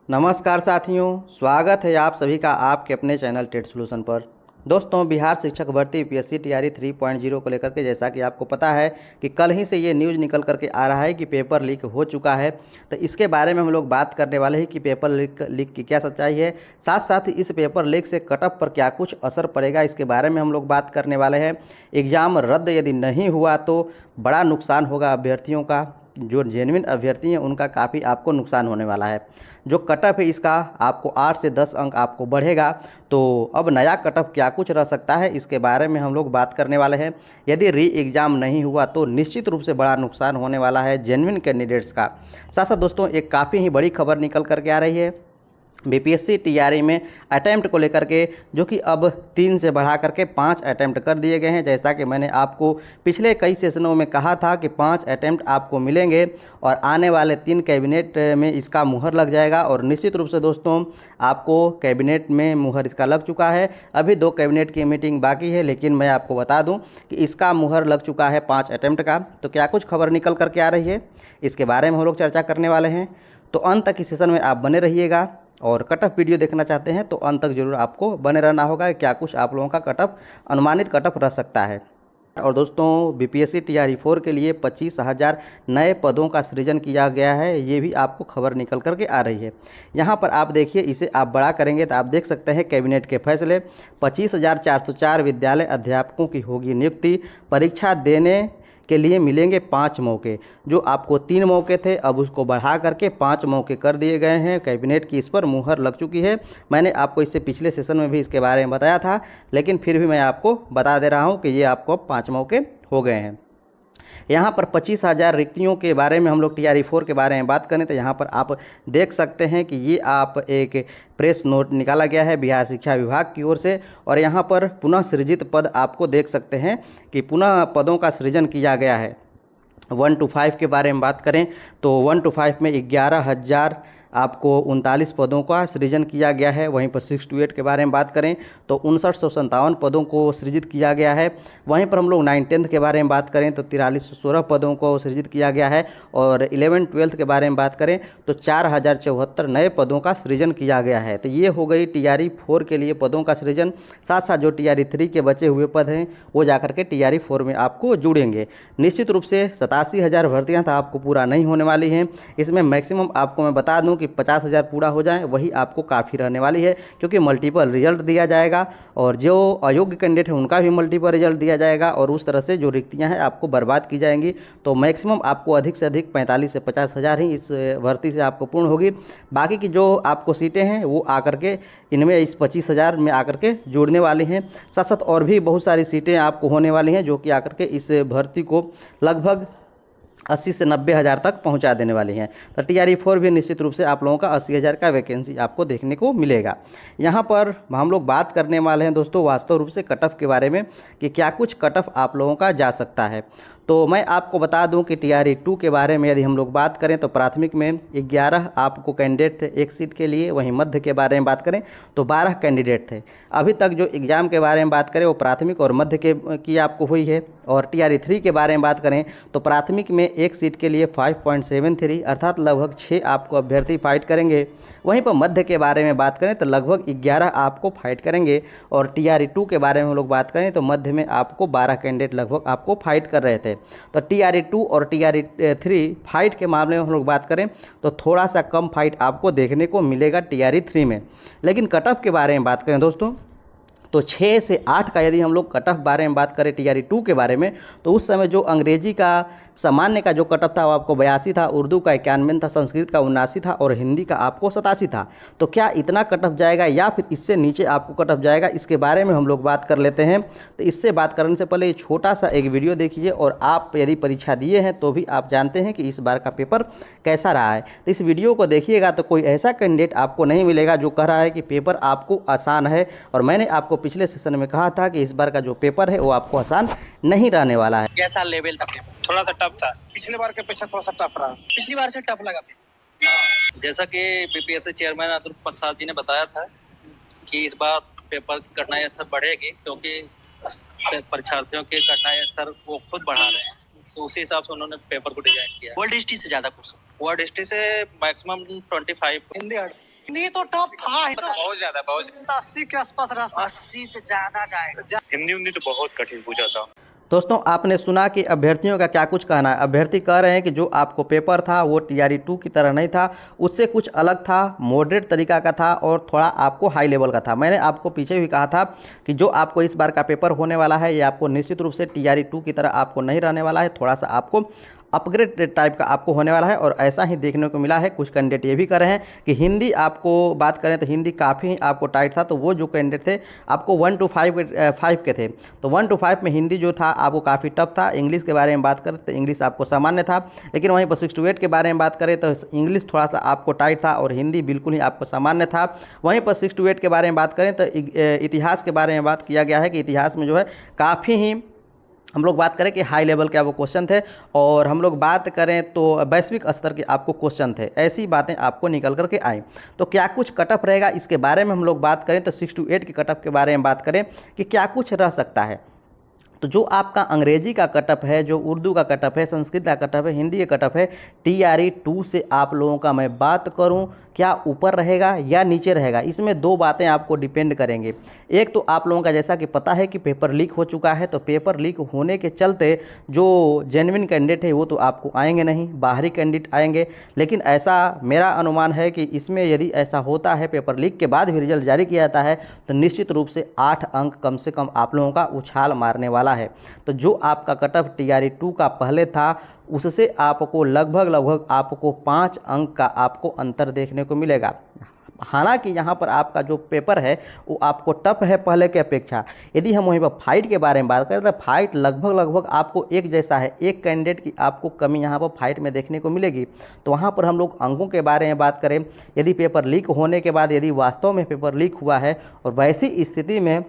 नमस्कार साथियों, स्वागत है आप सभी का आपके अपने चैनल टेट सॉल्यूशन पर। दोस्तों, बिहार शिक्षक भर्ती यूपीएससी टीआरई 3.0 को लेकर के जैसा कि आपको पता है कि कल ही से ये न्यूज़ निकल करके आ रहा है कि पेपर लीक हो चुका है। तो इसके बारे में हम लोग बात करने वाले हैं कि पेपर लीक की क्या सच्चाई है, साथ साथ ही इस पेपर लीक से कट ऑफ पर क्या कुछ असर पड़ेगा, इसके बारे में हम लोग बात करने वाले हैं। एग्ज़ाम रद्द यदि नहीं हुआ तो बड़ा नुकसान होगा अभ्यर्थियों का, जो जेन्युइन अभ्यर्थी हैं उनका काफ़ी आपको नुकसान होने वाला है। जो कटअप है इसका आपको 8 से 10 अंक आपको बढ़ेगा। तो अब नया कटअप क्या कुछ रह सकता है, इसके बारे में हम लोग बात करने वाले हैं। यदि री एग्ज़ाम नहीं हुआ तो निश्चित रूप से बड़ा नुकसान होने वाला है जेन्युइन कैंडिडेट्स का। साथ साथ दोस्तों, एक काफ़ी ही बड़ी खबर निकल करके आ रही है बीपीएससी टीआरई में अटैम्प्ट को लेकर के, जो कि अब 3 से बढ़ा करके 5 अटैम्प्ट कर दिए गए हैं। जैसा कि मैंने आपको पिछले कई सेशनों में कहा था कि 5 अटैम्प्ट आपको मिलेंगे और आने वाले 3 कैबिनेट में इसका मुहर लग जाएगा। और निश्चित रूप से दोस्तों, आपको कैबिनेट में मुहर इसका लग चुका है। अभी 2 कैबिनेट की मीटिंग बाकी है, लेकिन मैं आपको बता दूं कि इसका मुहर लग चुका है 5 अटैम्प्ट का। तो क्या कुछ खबर निकल करके आ रही है, इसके बारे में हम लोग चर्चा करने वाले हैं। तो अंत तक इस सेशन में आप बने रहिएगा, और कटअप वीडियो देखना चाहते हैं तो अंत तक जरूर आपको बने रहना होगा। क्या कुछ आप लोगों का कटअप, अनुमानित कटअप रह सकता है। और दोस्तों, बीपीएससी टीआरई 4 के लिए 25,000 नए पदों का सृजन किया गया है, ये भी आपको खबर निकल करके आ रही है। यहाँ पर आप देखिए, इसे आप बड़ा करेंगे तो आप देख सकते हैं कैबिनेट के फैसले। 25,404 विद्यालय अध्यापकों की होगी नियुक्ति। परीक्षा देने के लिए मिलेंगे 5 मौके। जो आपको 3 मौके थे, अब उसको बढ़ा करके 5 मौके कर दिए गए हैं। कैबिनेट की इस पर मुहर लग चुकी है। मैंने आपको इससे पिछले सेशन में भी इसके बारे में बताया था, लेकिन फिर भी मैं आपको बता दे रहा हूँ कि ये आपको 5 मौके हो गए हैं। यहाँ पर 25,000 रिक्तियों के बारे में हम लोग टीआरई 4 के बारे में बात करें तो यहाँ पर आप देख सकते हैं कि ये आप एक प्रेस नोट निकाला गया है बिहार शिक्षा विभाग की ओर से। और यहाँ पर पुनः सृजित पद आपको देख सकते हैं कि पुनः पदों का सृजन किया गया है। 1 to 5 के बारे में बात करें तो 1 to 5 में 11,000 आपको 39 पदों का सृजन किया गया है। वहीं पर 6 to 8 के बारे में बात करें तो 5957 पदों को सृजित किया गया है। वहीं पर हम लोग 9-10 के बारे में बात करें तो 4316 पदों को सृजित किया गया है। और 11-12 के बारे में बात करें तो 4074 नए पदों का सृजन किया गया है। तो ये हो गई टीआरई 4 के लिए पदों का सृजन। साथ साथ जो टीआरई 3 के बचे हुए पद हैं वो जाकर के टीआरई 4 में आपको जुड़ेंगे। निश्चित रूप से 87,000 भर्तियाँ तो आपको पूरा नहीं होने वाली हैं। इसमें मैक्सिमम आपको मैं बता दूं कि 50,000 पूरा हो जाए वही आपको काफ़ी रहने वाली है, क्योंकि मल्टीपल रिजल्ट दिया जाएगा और जो अयोग्य कैंडिडेट है उनका भी मल्टीपल रिजल्ट दिया जाएगा। और उस तरह से जो रिक्तियां हैं आपको बर्बाद की जाएंगी। तो मैक्सिमम आपको अधिक से अधिक 45 से 50,000 ही इस भर्ती से आपको पूर्ण होगी। बाकी की जो आपको सीटें हैं वो आकर के इनमें इस 25,000 में आकर के जुड़ने वाली हैं। साथ साथ और भी बहुत सारी सीटें आपको होने वाली हैं, जो कि आकर के इस भर्ती को लगभग 80 से 90,000 तक पहुंचा देने वाली हैं। तो टीआरई 4 भी निश्चित रूप से आप लोगों का 80,000 का वैकेंसी आपको देखने को मिलेगा। यहाँ पर हम लोग बात करने वाले हैं दोस्तों वास्तव रूप से कटअफ के बारे में कि क्या कुछ कटअफ आप लोगों का जा सकता है। तो मैं आपको बता दूं कि टीआरई 2 के बारे में यदि हम लोग बात करें तो प्राथमिक में 11 आपको कैंडिडेट थे एक सीट के लिए। वहीं मध्य के बारे में बात करें तो 12 कैंडिडेट थे। अभी तक जो एग्ज़ाम के बारे में बात करें वो प्राथमिक और मध्य के की आपको हुई है। और टीआरई 3 के बारे में बात करें तो प्राथमिक में एक सीट के लिए 5.73 अर्थात लगभग 6 आपको अभ्यर्थी फाइट करेंगे। वहीं पर मध्य के बारे में बात करें तो लगभग 11 आपको फाइट करेंगे। और टीआरई 2 के बारे में हम लोग बात करें तो मध्य में आपको 12 कैंडिडेट लगभग आपको फाइट कर रहे थे। तो टीआरई 2 और टीआरई 3 फाइट के मामले में हम लोग बात करें तो थोड़ा सा कम फाइट आपको देखने को मिलेगा टीआरई 3 में। लेकिन कटअफ के बारे में बात करें दोस्तों तो 6 से 8 का यदि हम लोग कटअफ बारे में बात करें टीआरई 2 के बारे में तो उस समय जो अंग्रेजी का सामान्य का जो कटअफ था वो आपको 82 था, उर्दू का 91 था, संस्कृत का 79 था और हिंदी का आपको 87 था। तो क्या इतना कटअफ जाएगा या फिर इससे नीचे आपको कटअफ जाएगा, इसके बारे में हम लोग बात कर लेते हैं। तो इससे बात करने से पहले ये छोटा सा एक वीडियो देखिए, और आप यदि परीक्षा दिए हैं तो भी आप जानते हैं कि इस बार का पेपर कैसा रहा है। तो इस वीडियो को देखिएगा तो कोई ऐसा कैंडिडेट आपको नहीं मिलेगा जो कह रहा है कि पेपर आपको आसान है। और मैंने आपको पिछले सेशन में कहा था कि इस बार का जो पेपर है वो आपको आसान नहीं रहने वाला है। कैसा लेवल था पेपर? थोड़ा सा टफ था, पिछले बार के अपेक्षा थोड़ा सा टफ रहा। पिछली बार से टफ लगा। जैसा कि बीपीएससी चेयरमैन अतुल प्रसाद जी ने बताया था कि इस बार पेपर की कठिनाई स्तर बढ़ेगी, क्योंकि परीक्षार्थियों के कठिनाई स्तर वो खुद बढ़ा रहे हैं। तो उसी हिसाब से उन्होंने पेपर को डिजाइन किया। वर्ल्ड हिस्ट्री से ज्यादा क्वेश्चन, वर्ल्ड हिस्ट्री से मैक्सिमम 25। हिंदी हिंदी तो टफ था ही। बहुत ज्यादा 80 के आसपास रहा। 80 से ज्यादा जाएगा। हिंदी तो बहुत कठिन पूछा था। दोस्तों आपने सुना कि अभ्यर्थियों का क्या कुछ कहना है। अभ्यर्थी कह रहे हैं कि जो आपको पेपर था वो TRE 2 की तरह नहीं था, उससे कुछ अलग था, मॉडरेट तरीका का था और थोड़ा आपको हाई लेवल का था। मैंने आपको पीछे भी कहा था कि जो आपको इस बार का पेपर होने वाला है ये आपको निश्चित रूप से TRE 2 की तरह आपको नहीं रहने वाला है, थोड़ा सा आपको अपग्रेड टाइप का आपको होने वाला है। और ऐसा ही देखने को मिला है। कुछ कैंडिडेट ये भी कर रहे हैं कि हिंदी आपको बात करें तो हिंदी काफ़ी आपको टाइट था, तो वो जो कैंडिडेट थे आपको 1 to 5 के थे, तो 1 to 5 में हिंदी जो था आपको काफ़ी टफ था। इंग्लिश के बारे में बात करें तो इंग्लिश आपको सामान्य था, लेकिन वहीं पर 6 to 8 के बारे में बात करें तो इंग्लिश थोड़ा सा आपको टाइट था और हिंदी बिल्कुल ही आपको सामान्य था। वहीं पर 6 to 8 के बारे में बात करें तो इतिहास के बारे में बात किया गया है कि इतिहास में जो है काफ़ी ही हम लोग बात करें कि हाई लेवल के आपको क्वेश्चन थे, और हम लोग बात करें तो वैश्विक स्तर के आपको क्वेश्चन थे। ऐसी बातें आपको निकल करके आई। तो क्या कुछ कटअप रहेगा इसके बारे में हम लोग बात करें तो 6 to 8 के कटअप के बारे में बात करें कि क्या कुछ रह सकता है। तो जो आपका अंग्रेजी का कटअप है, जो उर्दू का कटअप है, संस्कृत का कटअप है, हिंदी का कटअप है, TRE 2 से आप लोगों का मैं बात करूं क्या ऊपर रहेगा या नीचे रहेगा, इसमें दो बातें आपको डिपेंड करेंगे। एक तो आप लोगों का जैसा कि पता है कि पेपर लीक हो चुका है, तो पेपर लीक होने के चलते जो जेन्युइन कैंडिडेट है वो तो आपको आएंगे नहीं, बाहरी कैंडिडेट आएंगे। लेकिन ऐसा मेरा अनुमान है कि इसमें यदि ऐसा होता है, पेपर लीक के बाद भी रिजल्ट जारी किया जाता है, तो निश्चित रूप से 8 अंक कम से कम आप लोगों का उछाल मारने वाला है। तो जो आपका कटअप TRE 2 का पहले था उससे आपको लगभग आपको 5 अंक का आपको अंतर देखने को मिलेगा। हालांकि यहाँ पर आपका जो पेपर है वो आपको टफ है पहले के अपेक्षा। यदि हम वहीं पर फाइट के बारे में बात करें तो फाइट लगभग आपको एक जैसा है, एक कैंडिडेट की आपको कमी यहाँ पर फाइट में देखने को मिलेगी। तो वहाँ पर हम लोग अंकों के बारे में बात करें, यदि पेपर लीक होने के बाद यदि वास्तव में पेपर लीक हुआ है और वैसी स्थिति में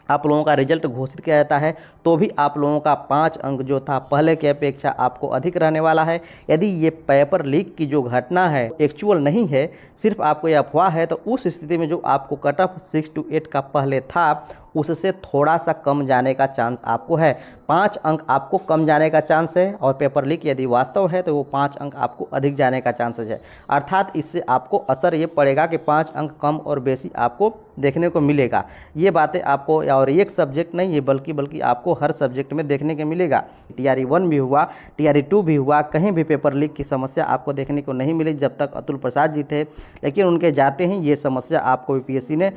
आप लोगों का रिजल्ट घोषित किया जाता है, तो भी आप लोगों का 5 अंक जो था पहले की अपेक्षा आपको अधिक रहने वाला है। यदि ये पेपर लीक की जो घटना है एक्चुअल नहीं है, सिर्फ आपको ये अफवाह है, तो उस स्थिति में जो आपको कटअप 6 to 8 का पहले था उससे थोड़ा सा कम जाने का चांस आपको है। 5 अंक आपको कम जाने का चांस है, और पेपर लीक यदि वास्तव है तो वो 5 अंक आपको अधिक जाने का चांसेस है। अर्थात इससे आपको असर ये पड़ेगा कि 5 अंक कम और बेसी आपको देखने को मिलेगा। ये बातें आपको, और एक सब्जेक्ट नहीं है बल्कि आपको हर सब्जेक्ट में देखने को मिलेगा। TRE 1 भी हुआ, TRE 2 भी हुआ, कहीं भी पेपर लीक की समस्या आपको देखने को नहीं मिली जब तक अतुल प्रसाद जी थे। लेकिन उनके जाते ही ये समस्या आपको BPSC ने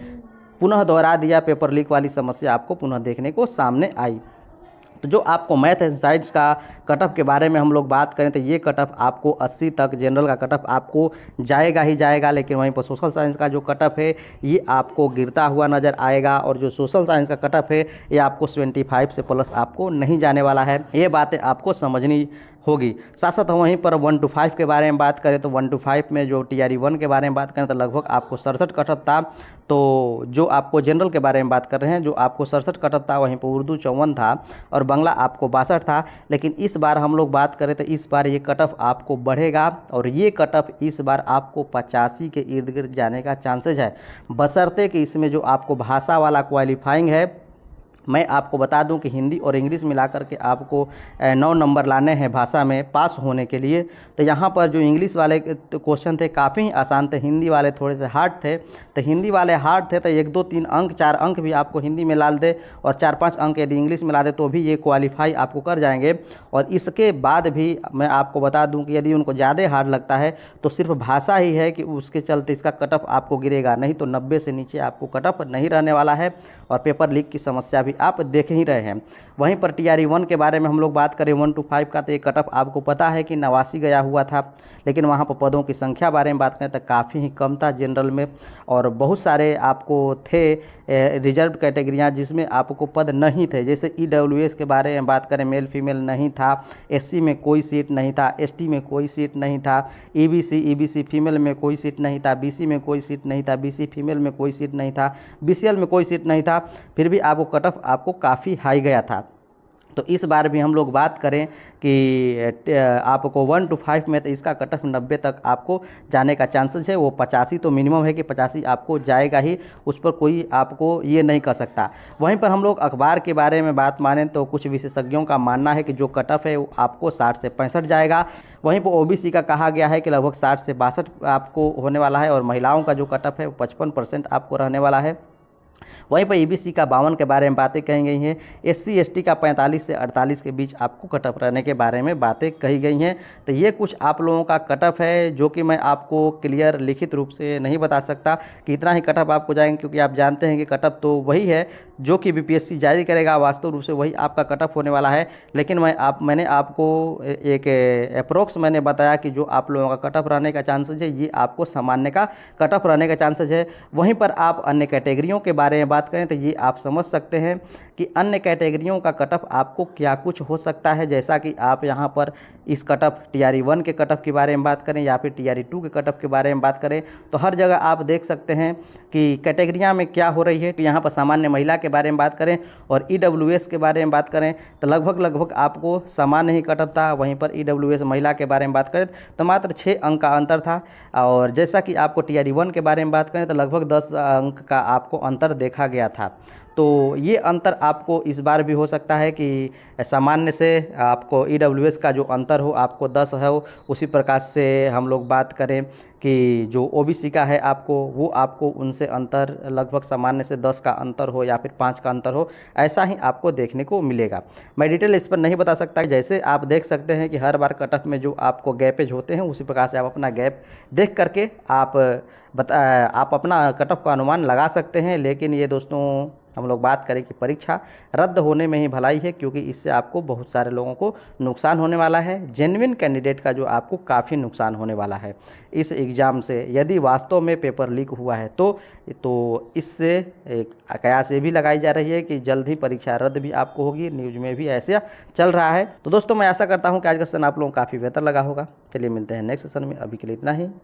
पुनः दोहरा दिया, पेपर लीक वाली समस्या आपको पुनः देखने को सामने आई। तो जो आपको मैथ एंड साइंस का कटअप के बारे में हम लोग बात करें तो ये कटअप आपको 80 तक जनरल का कटअप आपको जाएगा ही जाएगा। लेकिन वहीं पर सोशल साइंस का जो कटअप है ये आपको गिरता हुआ नज़र आएगा, और जो सोशल साइंस का कटअप है ये आपको 75 से प्लस आपको नहीं जाने वाला है। ये बातें आपको समझनी होगी। साथ साथ वहीं पर 1 to 5 के बारे में बात करें तो 1 to 5 में जो TRE 1 के बारे में बात करें तो लगभग आपको 67 कटअप था। तो जो आपको जनरल के बारे में बात कर रहे हैं, जो आपको 67 कटअप था, वहीं पर उर्दू 54 था और बांग्ला आपको 62 था। लेकिन इस बार हम लोग बात करें तो इस बार ये कटअप आपको बढ़ेगा, और ये कटअप इस बार आपको 85 के इर्द गिर्द जाने का चांसेज है, बशर्ते कि इसमें जो आपको भाषा वाला क्वालिफाइंग है। मैं आपको बता दूं कि हिंदी और इंग्लिश मिलाकर के आपको 9 नंबर लाने हैं भाषा में पास होने के लिए। तो यहाँ पर जो इंग्लिश वाले क्वेश्चन थे काफ़ी आसान थे, हिंदी वाले थोड़े से हार्ड थे। तो हिंदी वाले हार्ड थे तो 1, 2, 3 अंक 4 अंक भी आपको हिंदी में ला दे, और 4-5 अंक यदि इंग्लिश में ला दे तो भी ये क्वालिफाई आपको कर जाएंगे। और इसके बाद भी मैं आपको बता दूँ कि यदि उनको ज़्यादा हार्ड लगता है तो सिर्फ भाषा ही है कि उसके चलते इसका कटअप आपको गिरेगा, नहीं तो 90 से नीचे आपको कटअप नहीं रहने वाला है। और पेपर लीक की समस्या भी आप देख ही रहे हैं। वहीं पर TRE 1 के बारे में हम लोग बात करें 1 to 5 का, तो ये कटअप आपको पता है कि 89 गया हुआ था। लेकिन वहाँ पर पदों की संख्या बारे में बात करें तो काफ़ी ही कम था जनरल में, और बहुत सारे आपको थे रिजर्व कैटेगरियाँ जिसमें आपको पद नहीं थे। जैसे EWS के बारे में बात करें, मेल फीमेल नहीं था, SC में कोई सीट नहीं था, ST में कोई सीट नहीं था, EBC फीमेल में कोई सीट नहीं था, BC में कोई सीट नहीं था, BC फीमेल में कोई सीट नहीं था, BCL में कोई सीट नहीं था। फिर भी आपको कटअप आपको काफ़ी हाई गया था। तो इस बार भी हम लोग बात करें कि आपको 1 to 5 में तो इसका कट ऑफ 90 तक आपको जाने का चांसेस है। वो 85 तो मिनिमम है कि 85 आपको जाएगा ही, उस पर कोई आपको ये नहीं कर सकता। वहीं पर हम लोग अखबार के बारे में बात मानें तो कुछ विशेषज्ञों का मानना है कि जो कट ऑफ है वो आपको 60 से 65 जाएगा। वहीं पर ओबीसी का कहा गया है कि लगभग 60 से 62 आपको होने वाला है और महिलाओं का जो कट ऑफ है वो 55% आपको रहने वाला है। वहीं पर ईबीसी का 52 के बारे में बातें कही गई हैं। एससी एसटी का 45 से 48 के बीच आपको कट ऑफ रहने के बारे में बातें कही गई हैं। तो ये कुछ आप लोगों का कट ऑफ है जो कि मैं आपको क्लियर लिखित रूप से नहीं बता सकता कि इतना ही कट ऑफ आपको जाएंगे, क्योंकि आप जानते हैं कि कट ऑफ तो वही है जो कि बीपीएससी जारी करेगा, वास्तव रूप से वही आपका कट ऑफ होने वाला है। लेकिन मैंने आपको एक अप्रोक्स मैंने बताया कि जो आप लोगों का कट ऑफ रहने का चांसेज है ये आपको सामान्य का कट ऑफ रहने का चांसेज है। वहीं पर आप अन्य कैटेगरियों के बारे में बात करें तो ये आप समझ सकते हैं कि अन्य कैटेगरियों का कट ऑफ आपको क्या कुछ हो सकता है। जैसा कि आप यहाँ पर इस कट ऑफ टीआरई 1 के कट ऑफ के बारे में बात करें या फिर टीआरई 2 के कट ऑफ के बारे में बात करें तो हर जगह आप देख सकते हैं कि कैटेगरियाँ में क्या हो रही है। यहाँ पर सामान्य महिला के बारे में बात करें और ईडब्ल्यूएस के बारे में बात करें तो लगभग आपको सामान्य ही कट ऑफ था। वहीं पर ईडब्ल्यूएस महिला के बारे में बात करें तो मात्र 6 अंक का अंतर था। और जैसा कि आपको टीआरई 1 के बारे में बात करें तो लगभग 10 अंक का आपको अंतर देखा गया था। तो ये अंतर आपको इस बार भी हो सकता है कि सामान्य से आपको ईडब्ल्यूएस का जो अंतर हो आपको 10 हो, उसी प्रकार से हम लोग बात करें कि जो ओबीसी का है आपको उनसे अंतर लगभग सामान्य से 10 का अंतर हो या फिर 5 का अंतर हो, ऐसा ही आपको देखने को मिलेगा। मैं डिटेल इस पर नहीं बता सकता। जैसे आप देख सकते हैं कि हर बार कट ऑफ में जो आपको गैपेज होते हैं उसी प्रकार से आप अपना गैप देख करके आप अपना कट ऑफ का अनुमान लगा सकते हैं। लेकिन ये दोस्तों हम लोग बात करें कि परीक्षा रद्द होने में ही भलाई है, क्योंकि इससे आपको बहुत सारे लोगों को नुकसान होने वाला है। जेन्युइन कैंडिडेट का जो आपको काफ़ी नुकसान होने वाला है इस एग्ज़ाम से। यदि वास्तव में पेपर लीक हुआ है तो इससे एक कयास ये भी लगाई जा रही है कि जल्द ही परीक्षा रद्द भी आपको होगी। न्यूज़ में भी ऐसे चल रहा है। तो दोस्तों मैं आशा करता हूँ कि आज का सेशन आप लोगों को काफ़ी बेहतर लगा होगा। चलिए मिलते हैं नेक्स्ट सेशन में, अभी के लिए इतना ही।